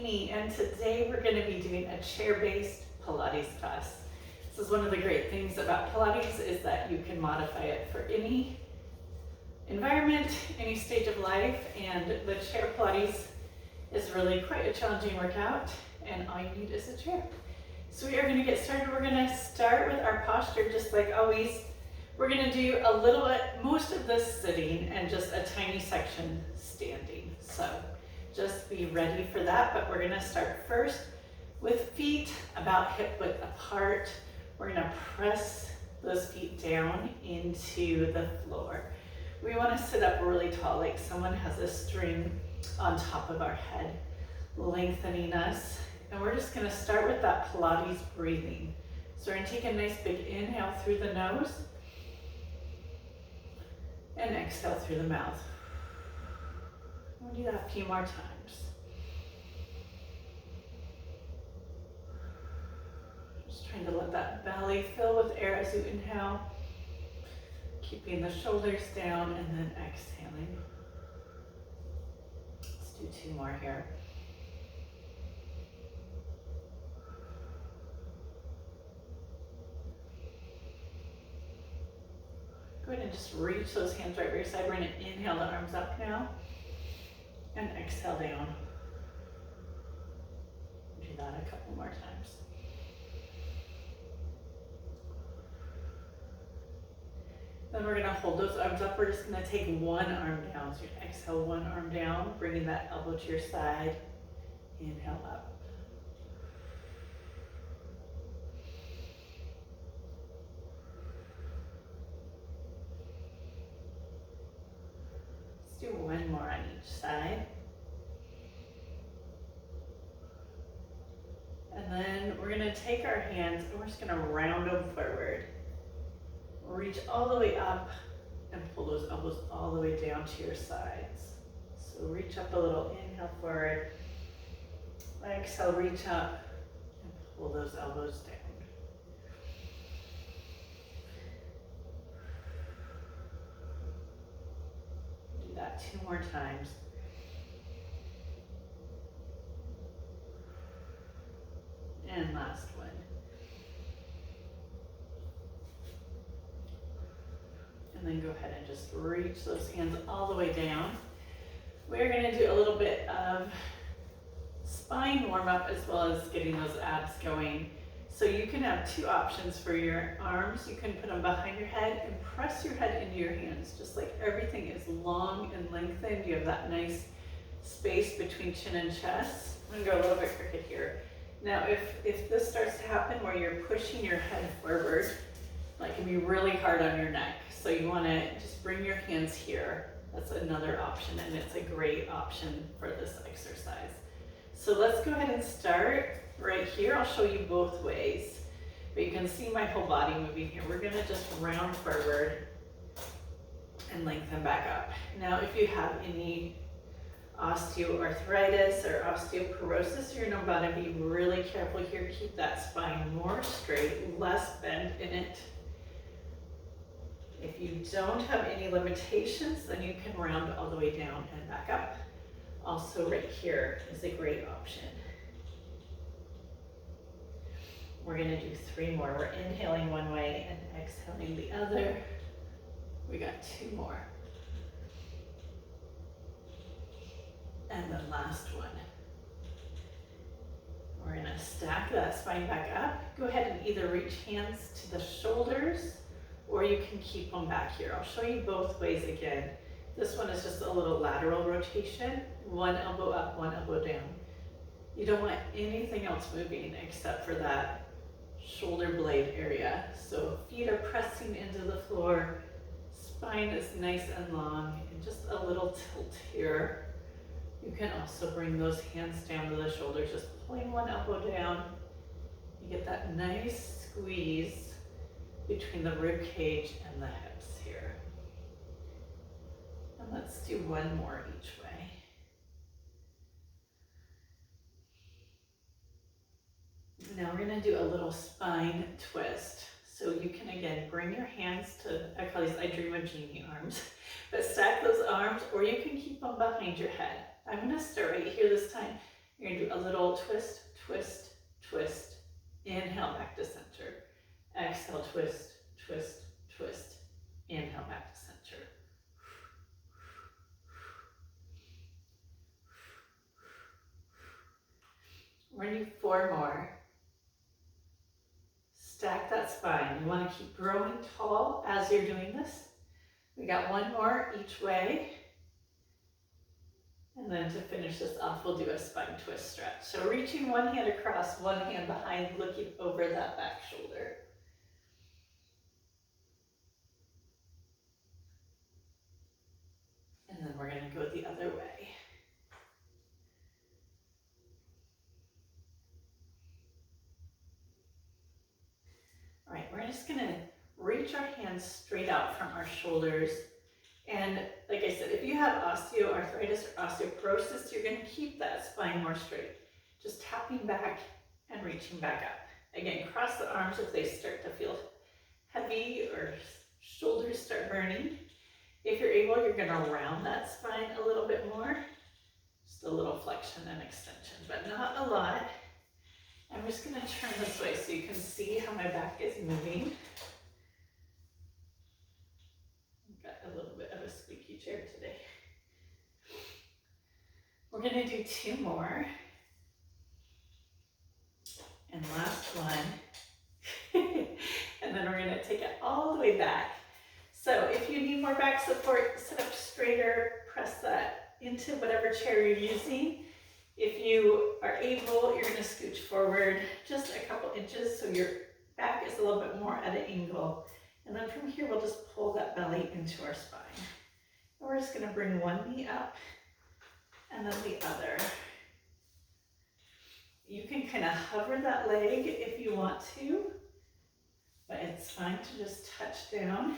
Amy, and today we're going to be doing a chair-based Pilates class. This is one of the great things about Pilates is that you can modify it for any environment, any stage of life, and the chair Pilates is really quite a challenging workout, and all you need is a chair. So we are going to get started. We're going to start with our posture just like always. We're going to do a little bit, most of this sitting and just a tiny section standing. So just be ready for that, but we're going to start first with feet about hip width apart. We're going to press those feet down into the floor. We want to sit up really tall, like someone has a string on top of our head, lengthening us. And we're just going to start with that Pilates breathing. So we're going to take a nice big inhale through the nose and exhale through the mouth. We'll do that a few more times. Just trying to let that belly fill with air as you inhale, keeping the shoulders down and then exhaling. Let's do two more here. Go ahead and just reach those hands right by your side. We're going to inhale the arms up now and exhale down. Do that a couple more times. Then we're going to hold those arms up. We're just going to take one arm down. So you exhale one arm down, bringing that elbow to your side. Inhale up. Let's do one more on each side. And then we're going to take our hands and we're just going to round them forward. Reach all the way up and pull those elbows all the way down to your sides. So reach up a little, inhale forward. Exhale, reach up and pull those elbows down. Do that two more times. And last one. And then go ahead and just reach those hands all the way down. We're going to do a little bit of spine warm up as well as getting those abs going. So you can have two options for your arms. You can put them behind your head and press your head into your hands, just like everything is long and lengthened. You have that nice space between chin and chest. I'm going to go a little bit crooked here. Now, if this starts to happen where you're pushing your head forward, that can be really hard on your neck. So you want to just bring your hands here. That's another option, and it's a great option for this exercise. So let's go ahead and start right here. I'll show you both ways, but you can see my whole body moving here. We're going to just round forward and lengthen back up. Now, if you have any osteoarthritis or osteoporosis, you're going to want to be really careful here. Keep that spine more straight, less bend in it. If you don't have any limitations, then you can round all the way down and back up. Also right here is a great option. We're going to do three more. We're inhaling one way and exhaling the other. We got two more. And the last one. We're going to stack that spine back up. Go ahead and either reach hands to the shoulders or you can keep them back here. I'll show you both ways again. This one is just a little lateral rotation. One elbow up, one elbow down. You don't want anything else moving except for that shoulder blade area. So feet are pressing into the floor. Spine is nice and long, and just a little tilt here. You can also bring those hands down to the shoulders, just pulling one elbow down. You get that nice squeeze between the rib cage and the hips here. And let's do one more each way. Now we're going to do a little spine twist. So you can again bring your hands to, I call these I Dream of Genie arms, but stack those arms or you can keep them behind your head. I'm going to start right here this time. You're going to do a a little twist, twist, twist. Inhale back to center. Exhale, twist, twist, twist. Inhale back to center. We're going to do 4 more. Stack that spine. You want to keep growing tall as you're doing this. We got 1 more each way. And then to finish this off, we'll do a spine twist stretch. So reaching one hand across, one hand behind, looking over that back shoulder. And then we're going to go the other way. All right, we're just going to reach our hands straight out from our shoulders. And like I said, if you have osteoarthritis or osteoporosis, you're going to keep that spine more straight. Just tapping back and reaching back up. Again, cross the arms if they start to feel heavy or shoulders start burning. If you're able, you're going to round that spine a little bit more. Just a little flexion and extension, but not a lot. I'm just going to turn this way so you can see how my back is moving. A little bit of a squeaky chair today. We're going to do 2 more. And last one. And then we're going to take it all the way back. So if you need more back support, sit up straighter, press that into whatever chair you're using. If you are able, you're going to scooch forward just a couple inches so your back is a little bit more at an angle. And then from here, we'll just pull that belly into our spine. And we're just going to bring one knee up and then the other. You can kind of hover that leg if you want to, but it's fine to just touch down,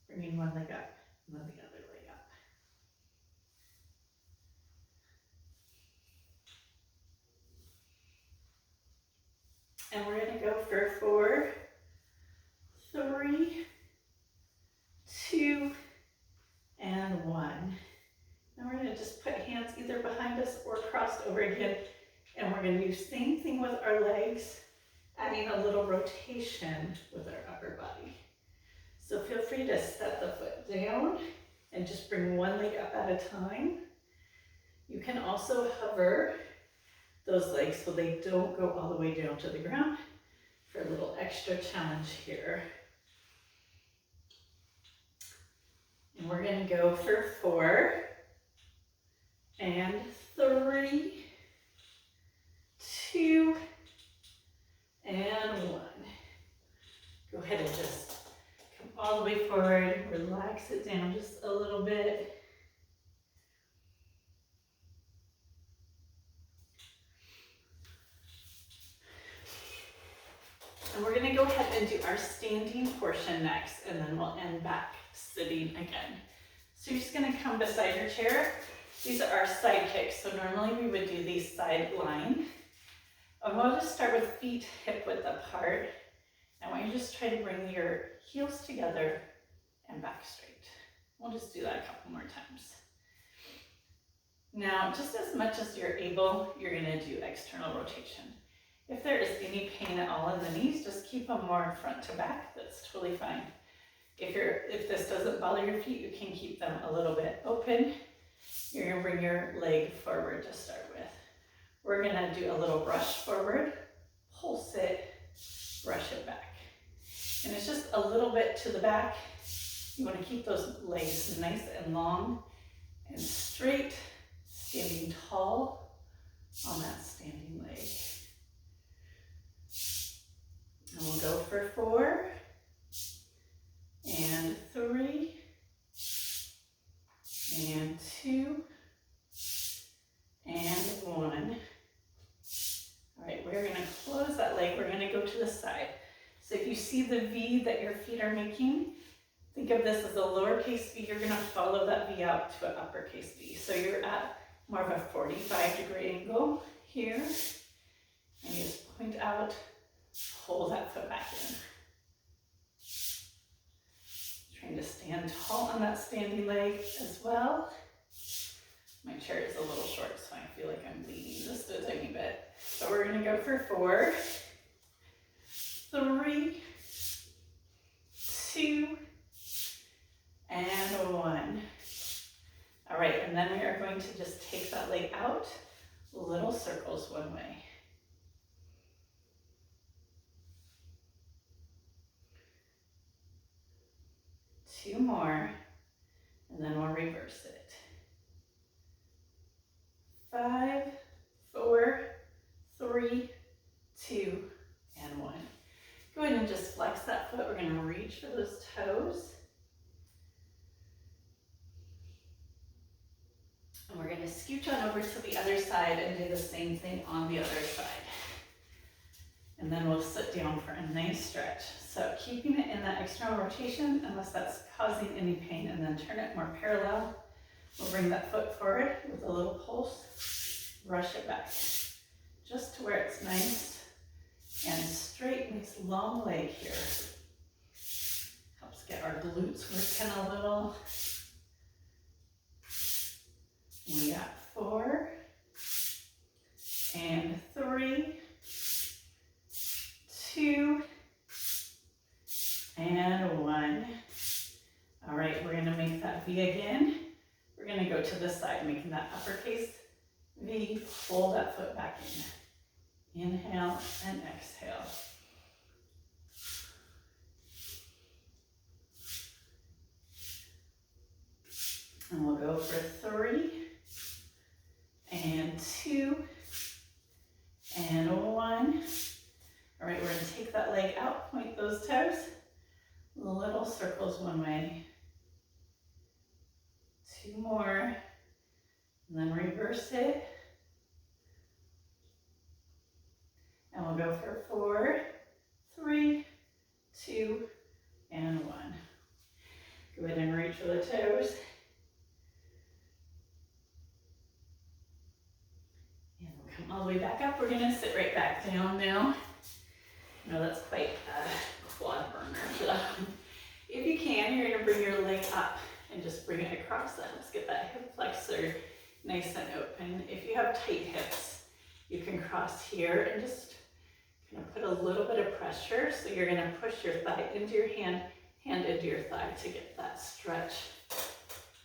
bringing one leg up and then the other leg up. And we're going to go for 4, 3, 2, and 1. Now we're going to just put hands either behind us or crossed over again. And we're going to do the same thing with our legs, adding a little rotation with our upper body. So feel free to set the foot down and just bring one leg up at a time. You can also hover those legs so they don't go all the way down to the ground for a little extra challenge here. And we're going to go for 4 and 3, 2, and 1. Go ahead and just come all the way forward, relax it down just a little bit. And we're going to go ahead and do our standing portion next, and then we'll end back sitting again. So you're just going to come beside your chair. These are our side kicks. So normally we would do these side lying. I want to start with feet hip width apart. I want you to just try to bring your heels together and back straight. We'll just do that a couple more times. Now, just as much as you're able, you're going to do external rotation. If there is any pain at all in the knees, just keep them more front to back. That's totally fine. If this doesn't bother your feet, you can keep them a little bit open. You're going to bring your leg forward to start with. We're going to do a little brush forward, pulse it, brush it back. And it's just a little bit to the back. You want to keep those legs nice and long and straight, standing tall on that standing leg. And we'll go for 4 and 3 and 2 and 1. All right, we're going to close that leg. We're going to go to the side. So if you see the V that your feet are making, think of this as a lowercase v. You're going to follow that V out to an uppercase V. So you're at more of a 45-degree angle here. And you just point out, pull that foot back in. Trying to stand tall on that standing leg as well. My chair is a little short, so I feel like I'm leaning just a tiny bit. for 4, 3, 2, and 1. All right, and then we are going to just take that leg out, little circles one way. Two more, and then we'll reverse it. 5, 4, 3, 2, and 1. Go ahead and just flex that foot. We're going to reach for those toes. And we're going to scooch on over to the other side and do the same thing on the other side. And then we'll sit down for a nice stretch. So keeping it in that external rotation unless that's causing any pain, and then turn it more parallel. We'll bring that foot forward with a little pulse, rush it back, just to where it's nice and straight. Nice long leg here. Helps get our glutes working a little. We got 4 and 3, 2, and 1. All right, we're gonna make that V again. We're gonna go to this side, making that uppercase V. Pull that foot back in. Inhale and exhale. And we'll go for 3, and 2, and 1. All right, we're gonna take that leg out, point those toes, little circles one way. 2 more, and then reverse it. And we'll go for 4, 3, 2, and 1. Go ahead and reach for the toes. And we'll come all the way back up. We're gonna sit right back down now. I know that's quite a quad burner. So if you can, you're gonna bring your leg up and just bring it across. That helps get that hip flexor nice and open. If you have tight hips, you can cross here and just kind of put a little bit of pressure. So you're gonna push your thigh into your hand, hand into your thigh to get that stretch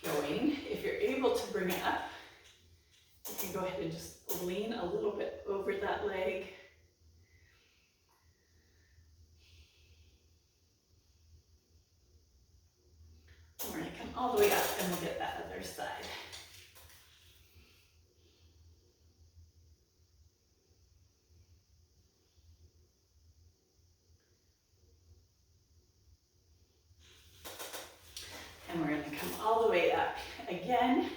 going. If you're able to bring it up, you can go ahead and just lean a little bit over that leg. We're gonna come all the way up and we'll get that other side. And we're gonna come all the way up. Again,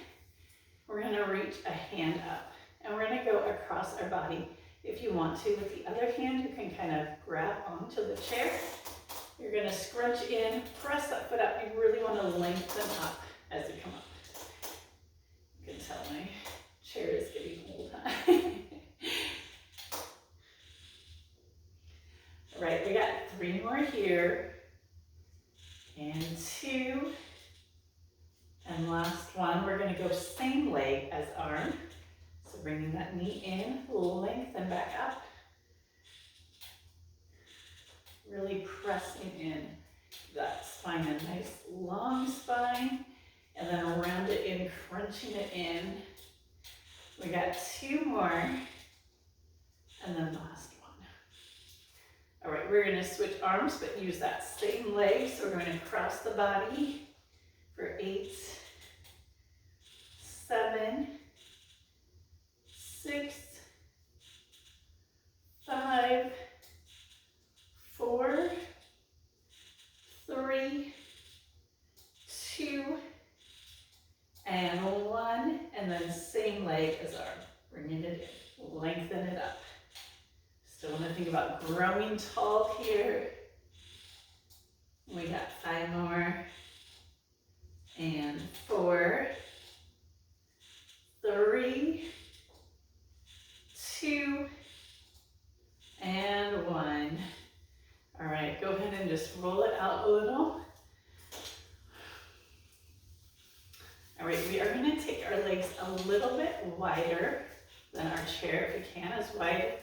we're gonna reach a hand up and we're gonna go across our body. If you want to, with the other hand, you can kind of grab onto the chair. You're gonna scrunch in, press that foot up. You really wanna lengthen up as you come up. You can tell my chair is getting old, huh? All right, we got 3 more here. And 2. And last one, we're gonna go same leg as arm. So bringing that knee in, lengthen back up. Really pressing in that spine, a nice long spine, and then around it in, crunching it in. We got 2 more, and then last one. All right, we're gonna switch arms, but use that same leg. So we're gonna cross the body for 8, 7, 6, 5, 4, 3, 2, and 1, and then same leg as arm. Bringing it in, lengthen it up. Still want to think about growing tall here. We got 5 more, and 4, 3, 2, and 1. All right, go ahead and just roll it out a little. All right, we are gonna take our legs a little bit wider than our chair, if you can, as wide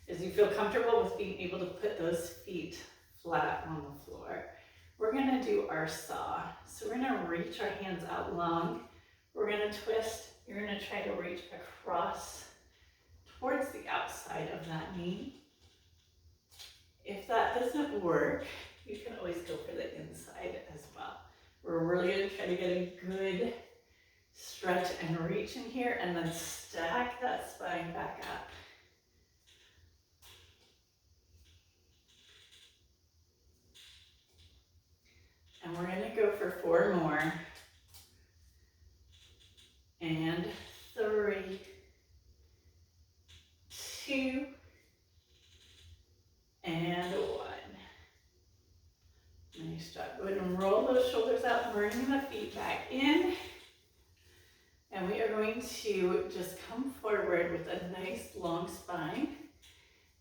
As you feel comfortable with being able to put those feet flat on the floor, we're gonna do our saw. So we're gonna reach our hands out long. We're gonna twist. You're gonna try to reach across towards the outside of that knee. If that doesn't work, you can always go for the inside as well. We're really gonna try to get a good stretch and reach in here, and then stack that spine back up. And we're gonna go for 4 more. And 3, 2, and 1. Nice job. Go ahead and roll those shoulders out, bring the feet back in. And we are going to just come forward with a nice long spine,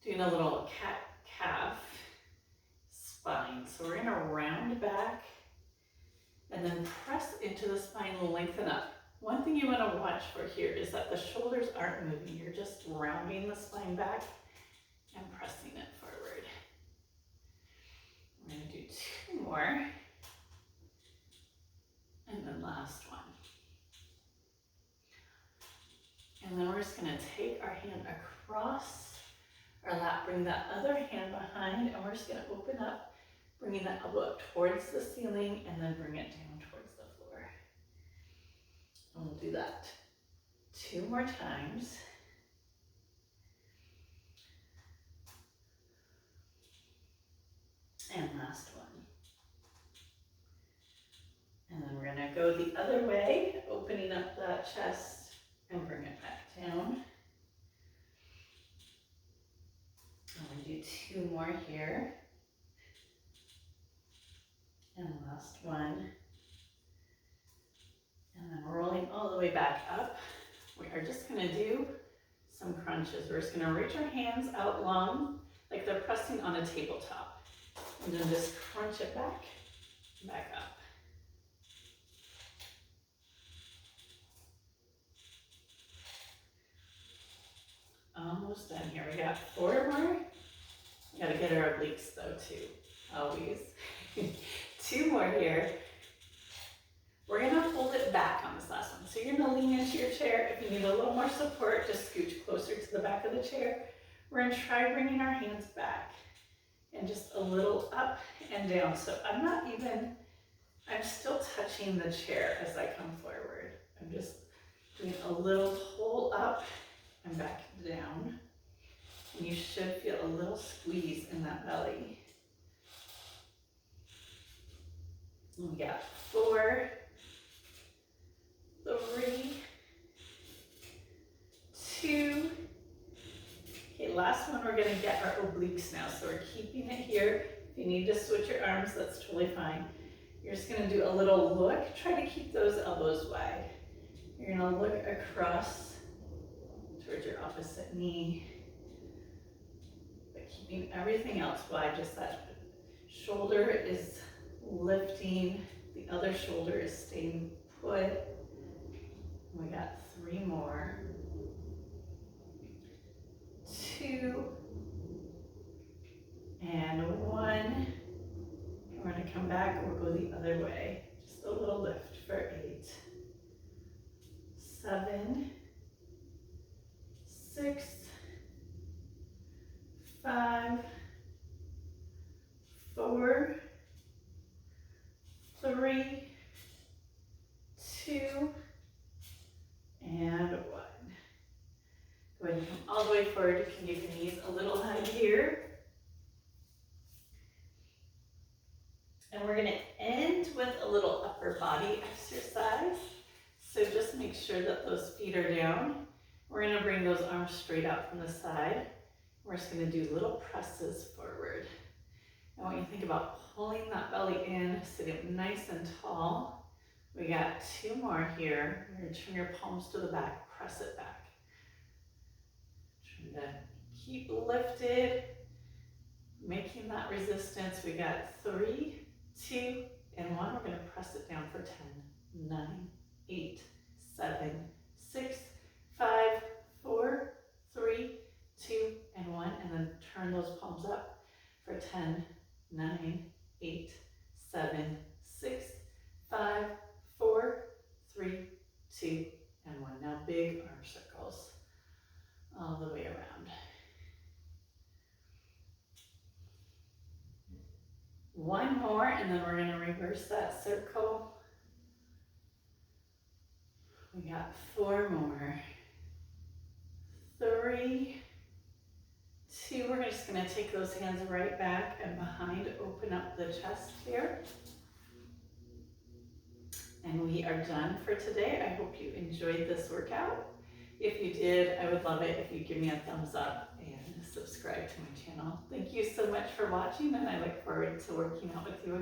doing a little cat-calf spine. So we're gonna round back and then press into the spine, lengthen up. One thing you wanna watch for here is that the shoulders aren't moving. You're just rounding the spine back and pressing it forward. We're gonna do 2 more. And then last one. And then we're just gonna take our hand across our lap, bring that other hand behind, and we're just gonna open up, bringing the elbow up towards the ceiling, and then bring it down towards the floor. And we'll do that 2 more times. And last one. And then we're gonna go the other way, opening up that chest and bring it back down. And we do 2 more here. And last one. And then rolling all the way back up. We are just gonna do some crunches. We're just gonna reach our hands out long, like they're pressing on a tabletop. And then just crunch it back up. Almost done here. We got 4 more. We gotta get our obliques though too, always. 2 more here. We're gonna hold it back on this last one. So you're gonna lean into your chair. If you need a little more support, just scooch closer to the back of the chair. We're gonna try bringing our hands back and just a little up and down. So I'm still touching the chair as I come forward. I'm just doing a little pull up and back down. And you should feel a little squeeze in that belly. And we got 4, 3, 2. Okay, last one, we're gonna get our obliques now. So we're keeping it here. If you need to switch your arms, that's totally fine. You're just gonna do a little look. Try to keep those elbows wide. You're gonna look across towards your opposite knee, but keeping everything else wide. Just that shoulder is lifting, the other shoulder is staying put. We got 3 more. 2 and 1. And we're gonna come back and we'll go the other way. Just a little lift for 8, 7, 6, 5, 4, 3, 2, and 1. Go ahead and come all the way forward. You can give your knees a little hug here. And we're gonna end with a little upper body exercise. So just make sure that those feet are down. We're gonna bring those arms straight out from the side. We're just gonna do little presses forward. I want you to think about pulling that belly in, sitting nice and tall. We got 2 more here. You're gonna turn your palms to the back, press it back. Trying to keep lifted, making that resistance. We got 3, 2, and 1. We're gonna press it down for 10, 9, 8, 7, 6, 5, 4, 3, 2, and 1. And then turn those palms up for 10, 9, 8, 7, 6, 5, 4, 3, 2, and 1. Now big arm circles all the way around. One more, and then we're going to reverse that circle. We got 4 more. 3, 2, we're just going to take those hands right back and behind, open up the chest here. And we are done for today. I hope you enjoyed this workout. If you did, I would love it if you give me a thumbs up and subscribe to my channel. Thank you so much for watching, and I look forward to working out with you again.